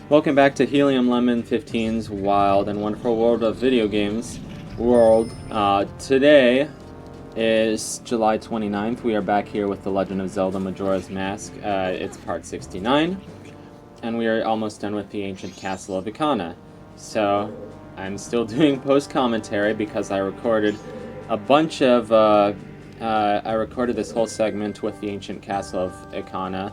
Welcome back to Helium Lemon 15's Wild and Wonderful World of Video Games World. Today is July 29th. We are back here with The Legend of Zelda Majora's Mask. It's part 69, and we are almost done with the ancient castle of Ikana. So, I'm still doing post-commentary because I recorded a bunch of, I recorded this whole segment with the ancient castle of Ikana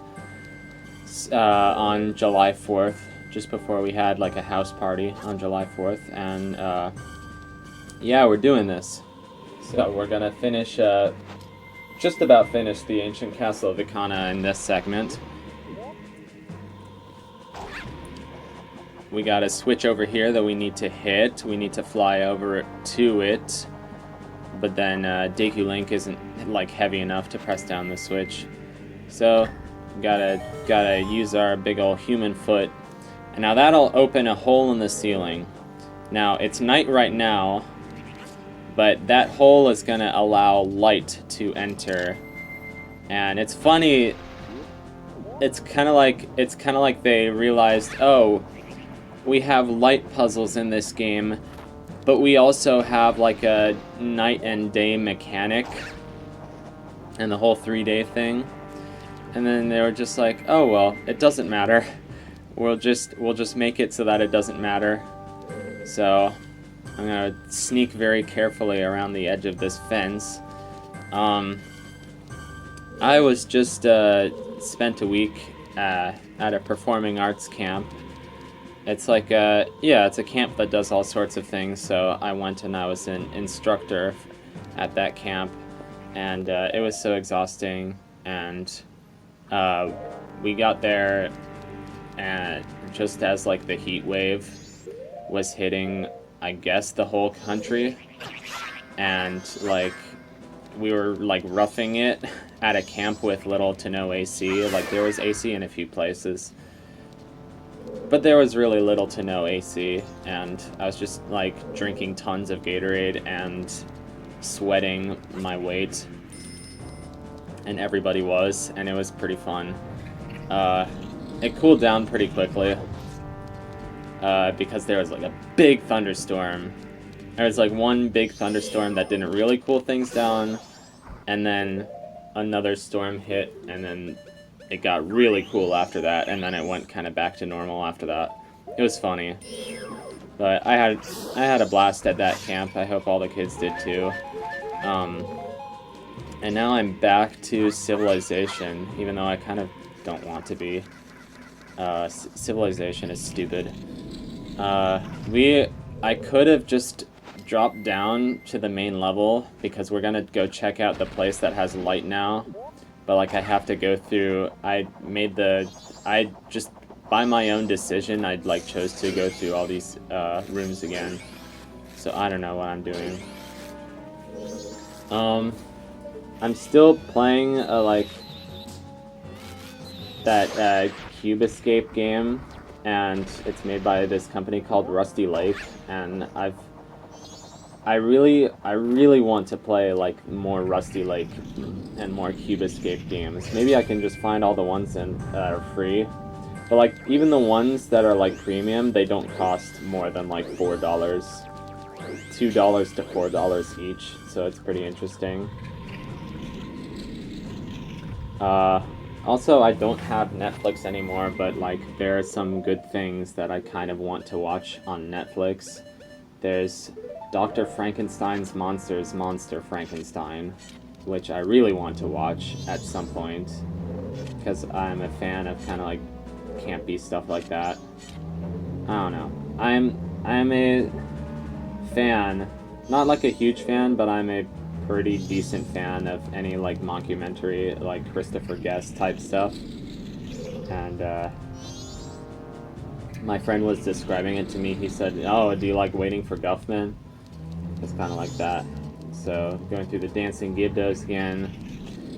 on July 4th. Just before we had like a house party on July 4th, and yeah, we're doing this. So we're gonna finish, just about finish the ancient castle of Ikana in this segment. We got a switch over here that we need to hit. We need to fly over to it, but then Deku Link isn't like heavy enough to press down the switch. So gotta use our big ol' human foot. And now that'll open a hole in the ceiling. Now, it's night right now, but that hole is gonna allow light to enter. And it's funny, it's kinda like they realized, oh, we have light puzzles in this game, but we also have like a night and day mechanic, and the whole 3-day thing. And then they were just like, oh well, it doesn't matter. We'll just make it so that it doesn't matter. So I'm gonna sneak very carefully around the edge of this fence. I was just spent a week at a performing arts camp. It's like it's a camp that does all sorts of things. So I went and I was an instructor at that camp, and it was so exhausting. And we got there. And just as like the heat wave was hitting, I guess, the whole country, and like we were like roughing it at a camp with little to no AC. Like there was AC in a few places, but there was really little to no AC, and I was just like drinking tons of Gatorade and sweating my weight, and everybody was, and it was pretty fun. It cooled down pretty quickly because there was like a big thunderstorm. There was like one big thunderstorm that didn't really cool things down, and then another storm hit, and then it got really cool after that, and then it went kind of back to normal after that. It was funny, but I had a blast at that camp. I hope all the kids did too. And now I'm back to Civilization, even though I kind of don't want to be. Civilization is stupid. I could have just dropped down to the main level because we're gonna go check out the place that has light now, but like I have to go through, I just by my own decision I like chose to go through all these rooms again, so I don't know what I'm doing. I'm still playing like that Cube Escape game, and it's made by this company called Rusty Lake, and I really want to play like more Rusty Lake and more Cube Escape games. Maybe I can just find all the ones that are free, but like even the ones that are like premium, they don't cost more than like $4, $2 to $4 each, so it's pretty interesting. Also, I don't have Netflix anymore, but like there are some good things that I kind of want to watch on Netflix. There's Dr. Frankenstein's Monsters, Monster Frankenstein, which I really want to watch at some point, because I'm a fan of kind of like campy stuff like that. I don't know. I'm a fan, not like a huge fan, but I'm a pretty decent fan of any like mockumentary, like Christopher Guest type stuff. And my friend was describing it to me. He said, oh, do you like Waiting for Guffman? It's kind of like that. So going through the Dancing Gibdos again.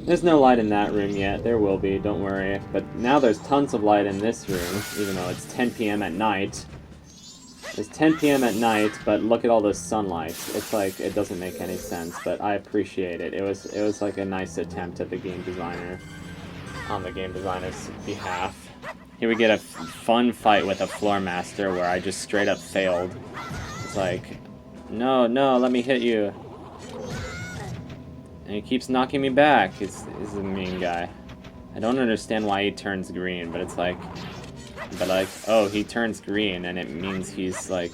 There's no light in that room yet. There will be, don't worry. But now there's tons of light in this room, even though it's 10 p.m. at night. It's 10 p.m. at night, but look at all this sunlight. It's like, it doesn't make any sense, but I appreciate it. It was like a nice attempt at the game designer, on the game designer's behalf. Here we get a fun fight with a floor master where I just straight up failed. It's like, no, no, let me hit you. And he keeps knocking me back. He's a mean guy. I don't understand why he turns green, but it's like, oh, he turns green, and it means he's like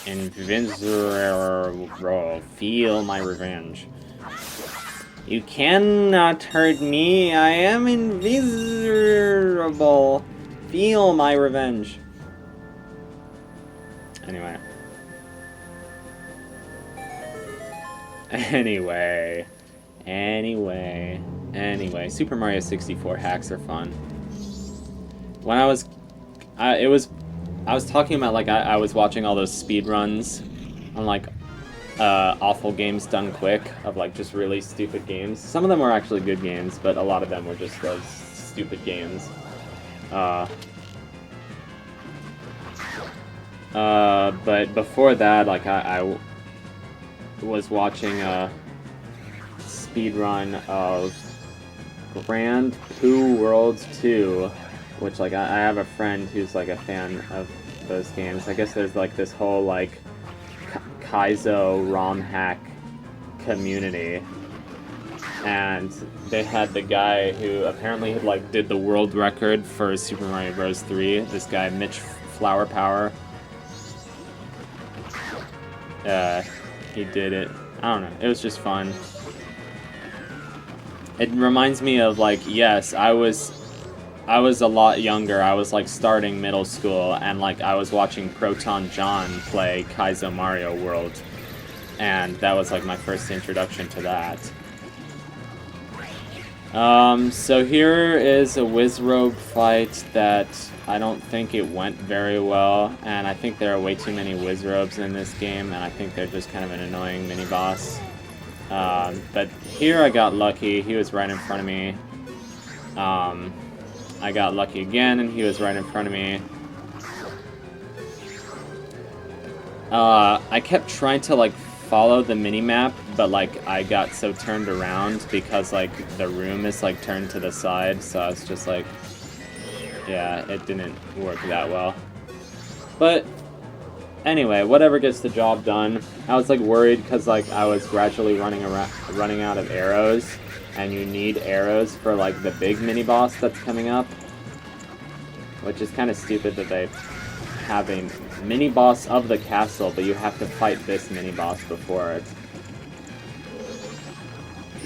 invincible. Feel my revenge. You cannot hurt me. I am invisible. Feel my revenge. Anyway. Anyway, Super Mario 64 hacks are fun. When I was talking about, like, I was watching all those speed runs on, like, awful games done quick, of, like, just really stupid games. Some of them were actually good games, but a lot of them were just those stupid games. But before that, like, I was watching a speedrun of Grand Poo Worlds 2, which, like, I have a friend who's, like, a fan of those games. I guess there's, like, this whole, like, Kaizo ROM hack community, and they had the guy who apparently had, like, did the world record for Super Mario Bros. 3, this guy, Mitch Flower Power. He did it. I don't know, it was just fun. It reminds me of, like, yes, I was a lot younger. I was, like, starting middle school, and, like, I was watching Proton John play Kaizo Mario World, and that was, like, my first introduction to that. So here is a Wizrobe fight that I don't think it went very well, and I think there are way too many Wizrobes in this game, and I think they're just kind of an annoying mini-boss. But here I got lucky. He was right in front of me. I got lucky again, and he was right in front of me. I kept trying to, like, follow the mini-map, but, like, I got so turned around because, like, the room is, like, turned to the side, so I was just like, yeah, it didn't work that well. But anyway, whatever gets the job done. I was, like, worried because, like, I was gradually running out of arrows, and you need arrows for, like, the big mini-boss that's coming up, which is kind of stupid that they have a mini-boss of the castle, but you have to fight this mini-boss before it.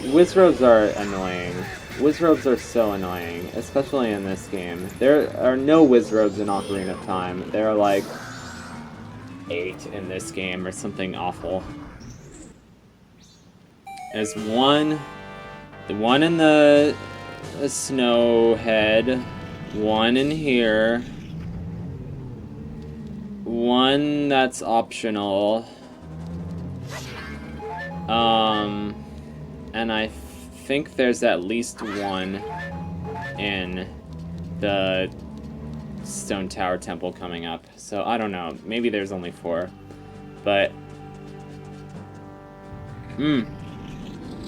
Wizrobes are annoying. Wizrobes are so annoying, especially in this game. There are no Wizrobes in Ocarina of Time. There are, like, 8 in this game, or something awful. There's one in the snow head, one in here, one that's optional, and I think there's at least one in the Stone Tower Temple coming up. So I don't know, maybe there's only 4, but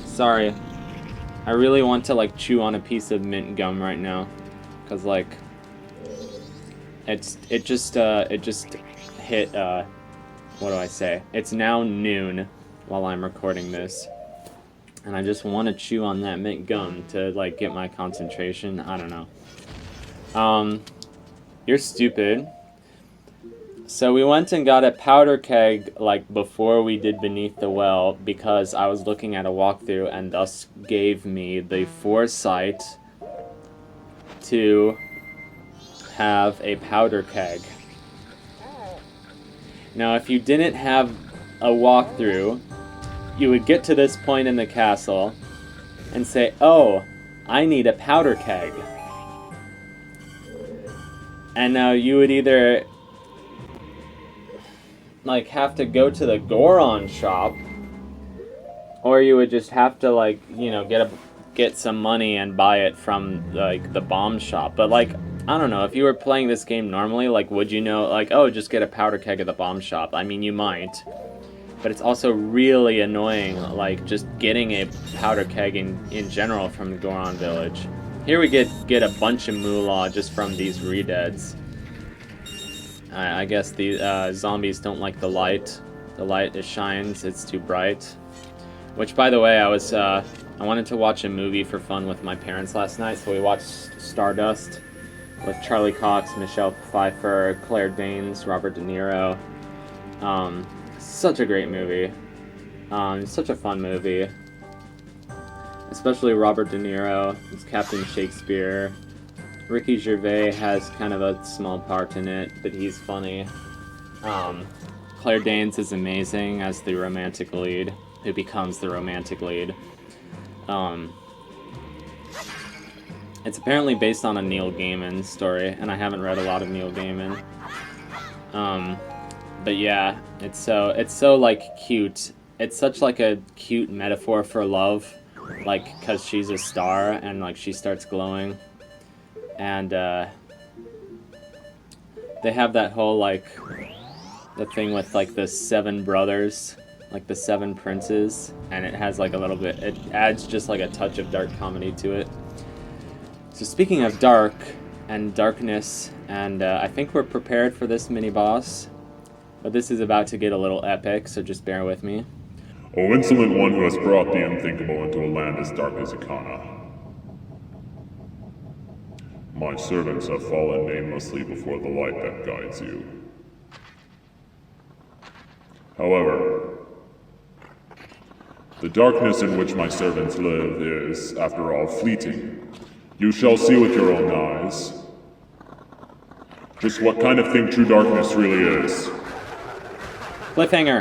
sorry. I really want to, like, chew on a piece of mint gum right now, cause, like, it just hit, what do I say? It's now noon while I'm recording this, and I just want to chew on that mint gum to, like, get my concentration. I don't know. You're stupid. So we went and got a powder keg, like, before we did Beneath the Well, because I was looking at a walkthrough, and thus gave me the foresight to have a powder keg. Now, if you didn't have a walkthrough, you would get to this point in the castle and say, oh, I need a powder keg. And now you would either, like, have to go to the Goron shop, or you would just have to, like, you know, get some money and buy it from, like, the bomb shop. But, like, I don't know, if you were playing this game normally, like, would you know, like, oh, just get a powder keg at the bomb shop? I mean, you might. But it's also really annoying, like, just getting a powder keg in general from the Goron village. Here we get a bunch of moolah just from these redeads. I guess the zombies don't like the light. The light, it shines, it's too bright. Which, by the way, I wanted to watch a movie for fun with my parents last night, so we watched Stardust with Charlie Cox, Michelle Pfeiffer, Claire Danes, Robert De Niro. Such a great movie. Such a fun movie. Especially Robert De Niro as Captain Shakespeare. Ricky Gervais has kind of a small part in it, but he's funny. Claire Danes is amazing as the romantic lead, who becomes the romantic lead. It's apparently based on a Neil Gaiman story, and I haven't read a lot of Neil Gaiman. But yeah, it's so like cute. It's such like a cute metaphor for love, like because she's a star and like she starts glowing, and they have that whole like the thing with like the 7 brothers, like the 7 princes, and it has like a little bit. It adds just like a touch of dark comedy to it. So speaking of dark and darkness, and I think we're prepared for this mini boss, but this is about to get a little epic, so just bear with me. O insolent one who has brought the unthinkable into a land as dark as Ikana. My servants have fallen namelessly before the light that guides you. However, the darkness in which my servants live is, after all, fleeting. You shall see with your own eyes just what kind of thing true darkness really is. Cliffhanger!